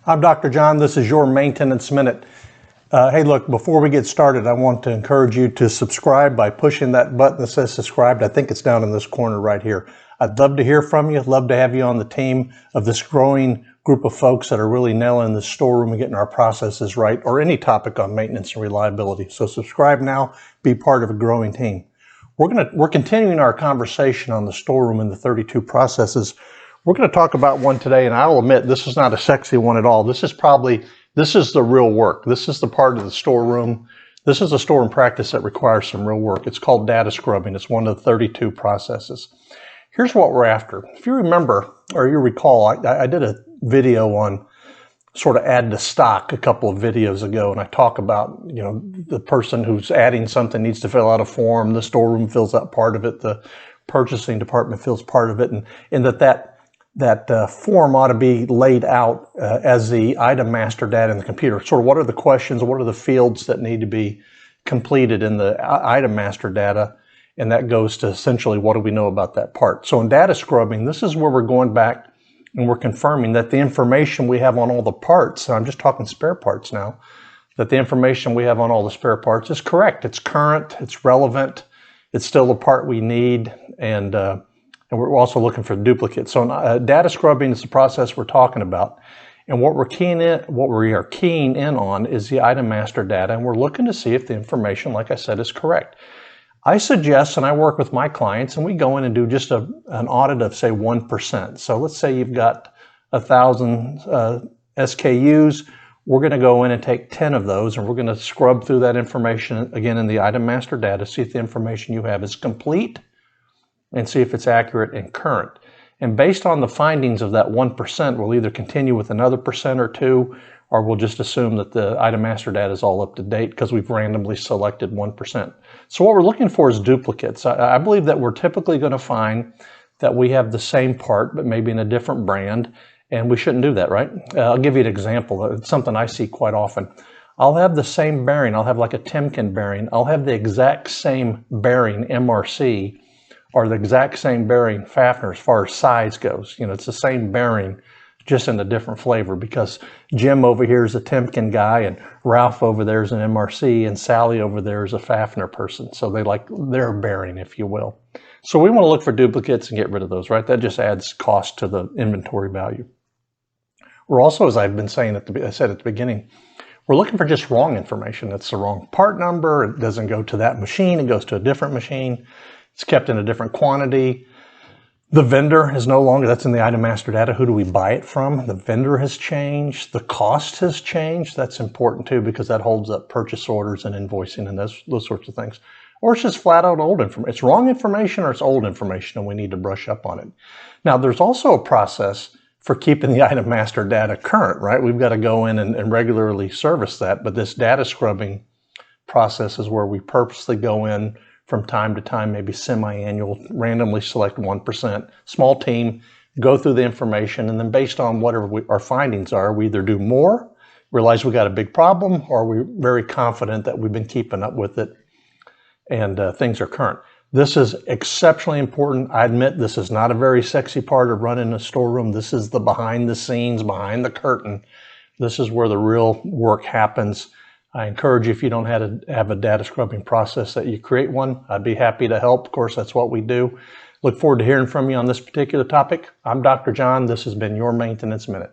I'm Dr. John. This is your Maintenance Minute. Hey, look, before we get started, I want to encourage you to subscribe by pushing that button that says subscribed. I think it's down in this corner right here. I'd love to hear from you. Love to have you on the team of this growing group of folks that are really nailing the storeroom and getting our processes right, or any topic on maintenance and reliability. So subscribe now, be part of a growing team. We're continuing our conversation on the storeroom and the 32 processes. We're going to talk about one today, and I'll admit this is not a sexy one at all. This is the real work. This is the part of the storeroom. This is a storeroom practice that requires some real work. It's called data scrubbing. It's one of the 32 processes. Here's what we're after. If you remember, or you recall, I did a video on sort of add to stock a couple of videos ago, and I talk about, the person who's adding something needs to fill out a form. The storeroom fills out part of it. The purchasing department fills part of it, and that form ought to be laid out as the item master data in the computer. Sort of what are the questions, what are the fields that need to be completed in the item master data, and that goes to essentially what do we know about that part. So in data scrubbing, this is where we're going back and we're confirming that the information we have on all the parts, and I'm just talking spare parts now, that the information we have on all the spare parts is correct. It's current, it's relevant, it's still the part we need, and we're also looking for duplicates. So data scrubbing is the process we're talking about. And what we are keying in on is the item master data, and we're looking to see if the information, like I said, is correct. I suggest, and I work with my clients, and we go in and do just an audit of, say, 1%. So let's say you've got 1,000 SKUs. We're going to go in and take 10 of those, and we're going to scrub through that information, again, in the item master data, see if the information you have is complete, and see if it's accurate and current. And based on the findings of that 1%, we'll either continue with another percent or two, or we'll just assume that the item master data is all up to date because we've randomly selected 1%. So what we're looking for is duplicates. I believe that we're typically going to find that we have the same part, but maybe in a different brand, and we shouldn't do that, right? I'll give you an example. It's something I see quite often. I'll have the same bearing. I'll have like a Timken bearing. I'll have the exact same bearing MRC, or the exact same bearing Fafner as far as size goes. It's the same bearing, just in a different flavor, because Jim over here is a Timken guy, and Ralph over there is an MRC, and Sally over there is a Fafner person. So they like their bearing, if you will. So we want to look for duplicates and get rid of those, right? That just adds cost to the inventory value. We're also, as I've been saying I said at the beginning, we're looking for just wrong information. It's the wrong part number. It doesn't go to that machine. It goes to a different machine. It's kept in a different quantity. The vendor is no longer, that's in the item master data. Who do we buy it from? The vendor has changed. The cost has changed. That's important too, because that holds up purchase orders and invoicing and those sorts of things. Or it's just flat out old information. It's wrong information or it's old information, and we need to brush up on it. Now, there's also a process for keeping the item master data current, right? We've got to go in and regularly service that, but this data scrubbing process is where we purposely go in from time to time, maybe semi-annual, randomly select 1%, small team, go through the information, and then based on whatever our findings are, we either do more, realize we got a big problem, or we're very confident that we've been keeping up with it and things are current. This is exceptionally important. I admit this is not a very sexy part of running a storeroom. This is the behind the scenes, behind the curtain. This is where the real work happens. I encourage you, if you don't have a data scrubbing process, that you create one. I'd be happy to help. Of course, that's what we do. Look forward to hearing from you on this particular topic. I'm Dr. John. This has been your Maintenance Minute.